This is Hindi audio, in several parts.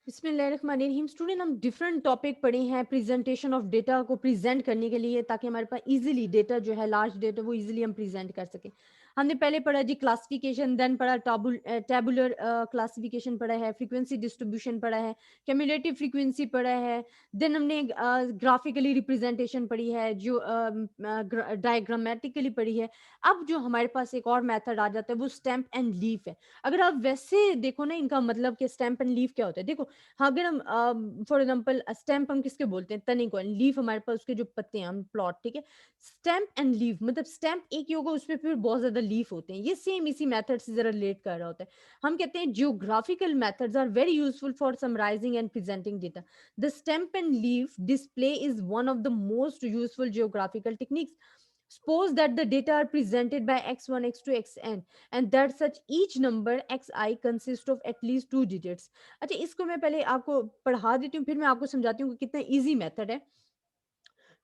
बिस्मिल्लाहिर्रहमानिर्रहीम। स्टूडेंट, हम डिफरेंट टॉपिक पढ़े हैं प्रेजेंटेशन ऑफ डेटा को प्रेजेंट करने के लिए, ताकि हमारे पास इजीली डेटा जो है, लार्ज डेटा, वो इजीली हम प्रेजेंट कर सकें। हमने पहले पढ़ा जी क्लासिफिकेशन, देन पढ़ा टेबुलर क्लासिफिकेशन पढ़ा है, फ्रीक्वेंसी डिस्ट्रीब्यूशन पढ़ा है, क्यूमुलेटिव फ्रीक्वेंसी पढ़ा है, देन हमने ग्राफिकली रिप्रेजेंटेशन पढ़ी है, जो डायग्रामेटिकली पढ़ी है। अब जो हमारे पास एक और मेथड आ जाता है वो स्टैम्प एंड लीफ है। अगर आप वैसे देखो ना, इनका मतलब कि स्टैम्प एंड लीफ क्या होता है, देखो। हाँ, अगर हम फॉर एग्जांपल स्टेम हम किसके बोलते हैं? तने को। लीफ हमारे पास उसके जो पत्ते हैं, हम प्लॉट, ठीक है? स्टेम एंड लीफ मतलब स्टेम एक ही होगा, उसमें फिर बहुत ज़्यादा लीफ होते हैं। ये सेम इसी मेथड से ज़रा रिलेट कर रहा होता है। हम कहते हैं geographical methods are very useful for summarising and presenting data. The stem and leaf display is one of the most useful geographical techniques. Suppose that the data are presented by x1, x2, xn, and that such each number xi consists of at least two digits. अच्छा, इसको मैं पहले आपको पढ़ा देती हूँ, फिर मैं आपको समझाती हूँ कि कितना इजी मेथड है।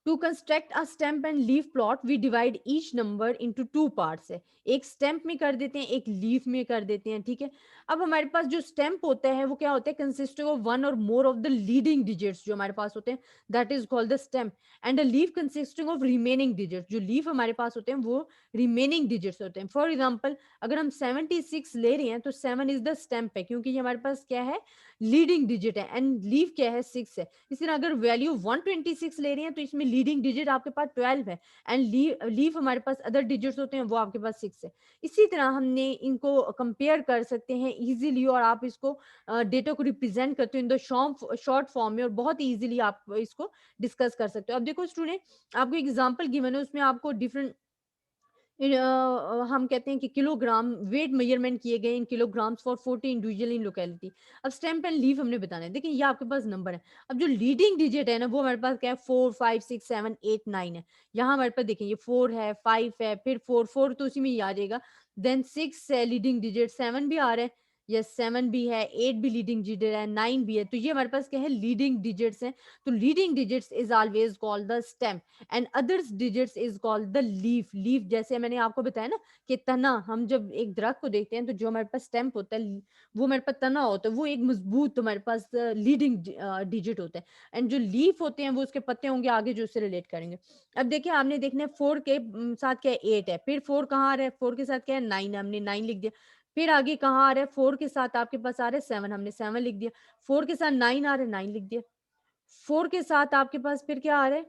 To construct a stem and leaf plot we divide each number into two parts है। एक स्टेम्प में कर देते हैं, एक लीफ में कर देते हैं, ठीक है? अब हमारे पास जो स्टेम्प होता है वो क्या होता है? कंसिस्टिंग ऑफ वन और more of the leading digits जो हमारे पास होते हैं, that is called the stem. And a leaf consisting of remaining digits, जो लीफ हमारे पास होते हैं वो रिमेनिंग डिजिट्स होते हैं। फॉर एग्जाम्पल, अगर हम 76 ले रहे हैं तो 7 इज द स्टेम्प है, क्योंकि ये हमारे पास क्या है? लीडिंग डिजिट है। एंड लीफ क्या है? 6 है। इसी तरह अगर वैल्यू 126 ले रहे हैं तो इसमें लीडिंग डिजिट आपके पास 12 है। एंड लीफ हमारे पास अदर डिजिट्स होते हैं, वो आपके पास 6 है। इसी तरह हमने इनको कंपेयर कर सकते हैं इजीली, और आप इसको डेटा को रिप्रेजेंट करते हो इन द शॉर्ट फॉर्म में, और बहुत इजीली आप इसको डिस्कस कर सकते हो। अब देखो स्टूडेंट, आपको एग्जांपल गिवन है, उसमें आपको डिफरेंट हम कहते हैं कि किलोग्राम वेट मेजरमेंट किए गए in kilograms for 40 individual in locality. अब स्टेम्प एंड लीफ हमने बताना है। देखिए, ये आपके पास नंबर है। अब जो लीडिंग डिजिट है ना, वो हमारे पास क्या है? 4, 5, 6, 7, 8, 9 है। यहाँ हमारे पास देखिए, ये 4 है, 5 है, फिर 4, 4 तो उसी में ही आ जाएगा। देन 6 है लीडिंग डिजिट, 7 भी आ रहा है। यस, 7 भी है, 8 भी लीडिंग डिजिट है, 9 भी है। तो ये हमारे पास क्या है? लीडिंग डिजिट्स हैं। तो leading digits is always called the stem, and others digits is called the leaf. Leaf जैसे मैंने आपको बताया ना कि तना, हम जब एक दरख्त को देखते हैं तो जो हमारे पास स्टेम्प होता है, वो हमारे पास तना होता है, वो एक मजबूत हमारे पास लीडिंग डिजिट होता है। एंड जो लीफ होते हैं वो उसके पत्ते होंगे आगे जो उससे रिलेट करेंगे। अब देखिए, आपने देखना है 4 के साथ क्या है? 8 है। फिर 4 कहाँ आ रहा है? 4 के साथ क्या है? 9 है, हमने 9 लिख दिया। फिर आगे कहाँ आ रहा है? 4 के साथ आपके पास आ रहा है 7, हमने 7 लिख दिया। 4 के साथ 9 आ रहा है, 9 लिख दिया। 4 के साथ आपके पास फिर क्या आ रहा है?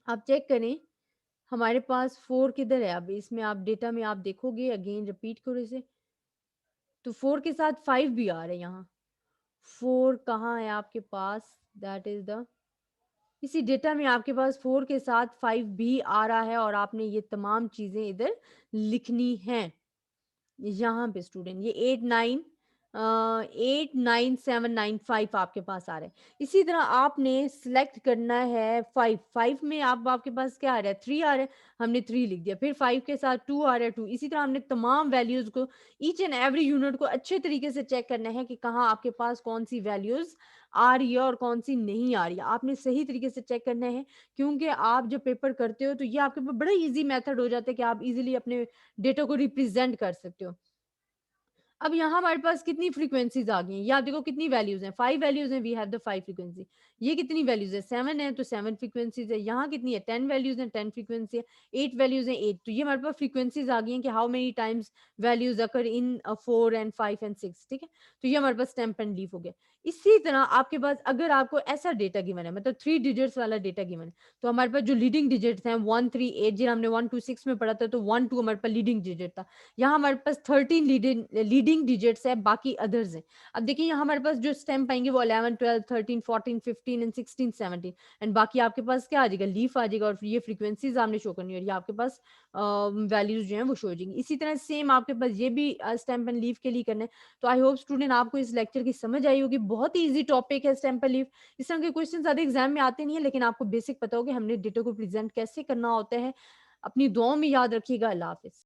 आप चेक करें, हमारे पास 4 किधर है? अब इसमें आप डेटा में आप देखोगे, अगेन रिपीट करो इसे, तो 4 के साथ 5 भी आ रहा है यहाँ। 4 कहाँ है आपके पास? दैट इज़ द इसी डेटा में आपके पास 4 के साथ 5 भी आ रहा है, और आपने ये तमाम चीज़ें इधर लिखनी हैं। यहाँ पे स्टूडेंट ये 89795 आपके पास आ रहा है। इसी तरह आपने सिलेक्ट करना है 5, 5 में आप आपके पास क्या आ रहा है? 3 आ रहा है, हमने 3 लिख दिया। फिर 5 के साथ 2 आ रहा है, 2। इसी तरह हमने तमाम वैल्यूज़ को, ईच एंड एवरी यूनिट को अच्छे तरीके से चेक करना है कि कहाँ आपके पास कौन-सी वैल्यूज़ आ रही है और कौन-सी नहीं आ रही है। आपने सही तरीके से चेक करना है, क्योंकि आप जब पेपर करते हो तो ये आपके पास बड़ा ईज़ी मेथड हो जाता है कि आप ईज़िली अपने डेटा को रिप्रेज़ेंट कर सकते हो। अब यहाँ हमारे पास कितनी फ्रीक्वेंसीज़ आ गई हैं, ये आप देखो कितनी वैल्यूज़ हैं, 5 वैल्यूज़ हैं, वी हैव द 5 फ्रीक्वेंसी। ये कितनी वैल्यूज़ है? 7 है, तो 7 फ्रीक्वेंसीज़ है। यहाँ कितनी है? 10 वैल्यूज़ हैं, 10 फ्रीक्वेंसी है। 8 वैल्यूज़ हैं, 8। तो ये हमारे पास फ्रीक्वेंसीज़ आ गई हैं कि how many times values occur in 4 and 5 and 6, ठीक है? तो ये हमारे पास स्टेम्प एंड लीफ हो गया। इसी तरह आपके पास अगर आपको ऐसा डेटा गिवन है, मतलब 3 डिजिट्स वाला डेटा गिवन है, तो हमारे पास जो लीडिंग डिजिट्स हैं 1, 3, 8, जिन्हें हमने 1 2 6 में पढ़ा था, तो 1 2 हमारे पास लीडिंग डिजिट था। यहाँ हमारे पास 13 लीडिंग डिजिट्स है, बाकी अदर्स हैं। अब देखिए, यहाँ हमारे पास जो स्टेम्प आएँगे वो 11, 12, 13, 14, 15 एंड 16, 17, एंड बाकी आपके पास क्या आ जाएगा? लीफ आ जाएगा, और फिर ये फ्रीक्वेंसीज़ आपने शो करनी है, और ये आपके पास वैल्यूज़ जो हैं वो शो हो जाएँगी। इसी तरह सेम आपके पास ये भी स्टेम्प एंड लीफ के लिए करना है। तो आई होप स्टूडेंट आपको इस लेक्चर की समझ आई होगी। बहुत ही ईज़ी टॉपिक है स्टेम्प एंड लीफ। इस तरह के क्वेश्चन ज़्यादा एग्ज़ाम में आते नहीं है, लेकिन आपको बेसिक पता हो कि हमने डेटा को प्रेज़ेंट कैसे करना होता है। अपनी दुआओं में याद रखिएगा। अल्लाह हाफ़िज़।